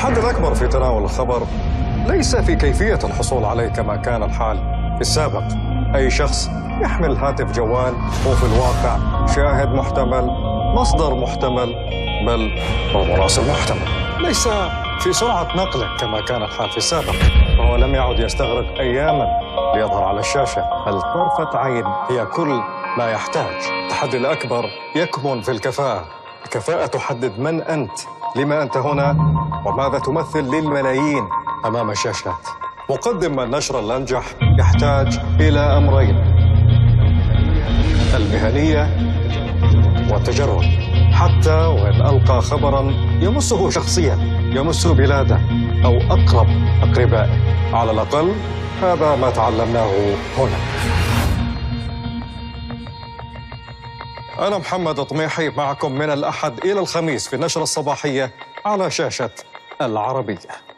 التحدي الأكبر في تناول الخبر ليس في كيفية الحصول عليه كما كان الحال في السابق. أي شخص يحمل هاتف جوال هو في الواقع شاهد محتمل، مصدر محتمل، بل ومراسل محتمل. ليس في سرعة نقله كما كان الحال في السابق، فهو لم يعد يستغرق أياماً ليظهر على الشاشة، بل طرفة عين هي كل ما يحتاج. التحدي الأكبر يكمن في الكفاءة. الكفاءة تحدد من أنت، لما أنت هنا، وماذا تمثل للملايين أمام الشاشات. مقدم النشر الأنجح يحتاج إلى أمرين: المهنية والتجرد. حتى وإن ألقى خبراً يمسه شخصياً، يمس بلاده أو أقرب أقربائه، على الأقل هذا ما تعلمناه هنا. أنا محمد طميحي، معكم من الأحد إلى الخميس في النشرة الصباحية على شاشة العربية.